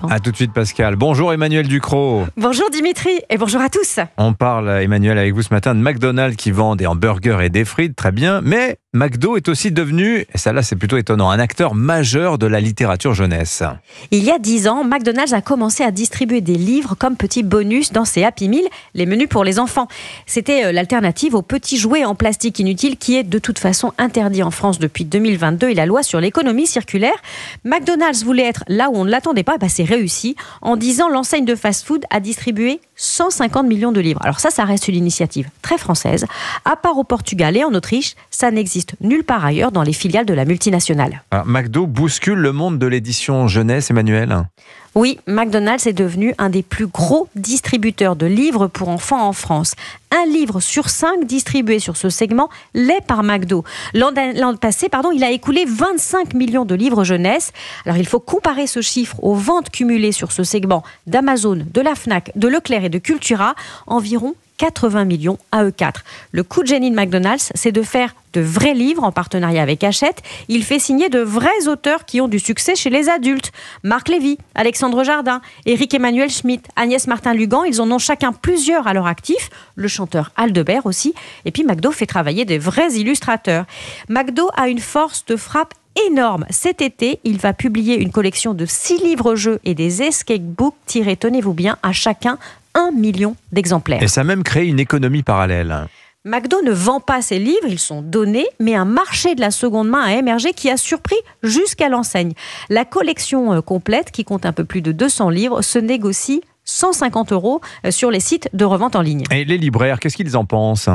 Europe 1. A tout de suite Pascal. Bonjour Emmanuel Ducrot. Bonjour Dimitri et bonjour à tous. On parle, Emmanuel, avec vous ce matin de McDonald's qui vend des hamburgers et des frites, très bien. Mais McDo est aussi devenu, et ça là c'est plutôt étonnant, un acteur majeur de la littérature jeunesse. Il y a 10 ans, McDonald's a commencé à distribuer des livres comme petit bonus dans ses Happy Meal, les menus pour les enfants. C'était l'alternative aux petits jouets en plastique inutile qui est de toute façon interdit en France depuis 2022 et la loi sur l'économie circulaire. McDonald's voulait être là où on ne l'attendait pas, c'est réussi. En 10 ans, l'enseigne de fast-food a distribué 150 millions de livres. Alors ça reste une initiative très française. À part au Portugal et en Autriche, ça n'existe nulle part ailleurs dans les filiales de la multinationale. Alors, McDo bouscule le monde de l'édition jeunesse, Emmanuel. Oui, McDonald's est devenu un des plus gros distributeurs de livres pour enfants en France. Un livre sur 5 distribué sur ce segment l'est par McDo. L'an passé, il a écoulé 25 millions de livres jeunesse. Alors il faut comparer ce chiffre aux ventes cumulées sur ce segment d'Amazon, de la Fnac, de Leclerc et de Cultura, environ 80 millions à eux 4. Le coup de génie de McDonald's, c'est de faire de vrais livres en partenariat avec Hachette. Il fait signer de vrais auteurs qui ont du succès chez les adultes. Marc Lévy, Alexandre Jardin, Éric-Emmanuel Schmitt, Agnès Martin-Lugan, ils en ont chacun plusieurs à leur actif. Le chanteur Aldebert aussi. Et puis McDo fait travailler des vrais illustrateurs. McDo a une force de frappe énorme. Cet été, il va publier une collection de 6 livres-jeux et des escape books tirés, tenez-vous bien, à chacun 1 million d'exemplaires. Et ça a même créé une économie parallèle. McDo ne vend pas ses livres, ils sont donnés, mais un marché de la seconde main a émergé qui a surpris jusqu'à l'enseigne. La collection complète, qui compte un peu plus de 200 livres, se négocie 150 € sur les sites de revente en ligne. Et les libraires, qu'est-ce qu'ils en pensent ?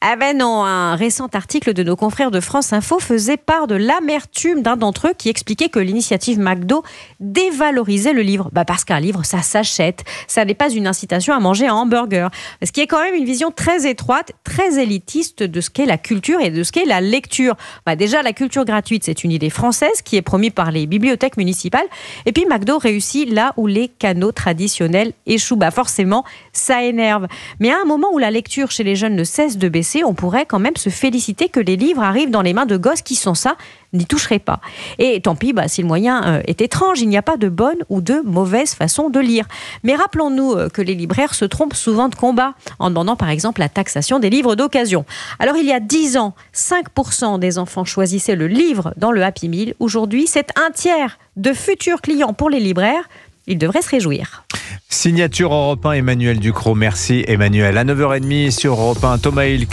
Ah ben non, un récent article de nos confrères de France Info faisait part de l'amertume d'un d'entre eux qui expliquait que l'initiative McDo dévalorisait le livre. Parce qu'un livre, ça s'achète, ça n'est pas une incitation à manger un hamburger. Ce qui est quand même une vision très étroite, très élitiste de ce qu'est la culture et de ce qu'est la lecture. Déjà, la culture gratuite, c'est une idée française qui est promise par les bibliothèques municipales. Et puis McDo réussit là où les canaux traditionnels échoue. Forcément, ça énerve. Mais à un moment où la lecture chez les jeunes ne cesse de baisser, on pourrait quand même se féliciter que les livres arrivent dans les mains de gosses qui, sans ça, n'y toucheraient pas. Et tant pis, si le moyen est étrange, il n'y a pas de bonne ou de mauvaise façon de lire. Mais rappelons-nous que les libraires se trompent souvent de combat, en demandant par exemple la taxation des livres d'occasion. Alors il y a 10 ans, 5% des enfants choisissaient le livre dans le Happy Meal. Aujourd'hui, c'est un tiers de futurs clients pour les libraires. Ils devraient se réjouir. Signature Europe 1, Emmanuel Ducrot. Merci Emmanuel. À 9h30 sur Europe 1, Thomas Hill.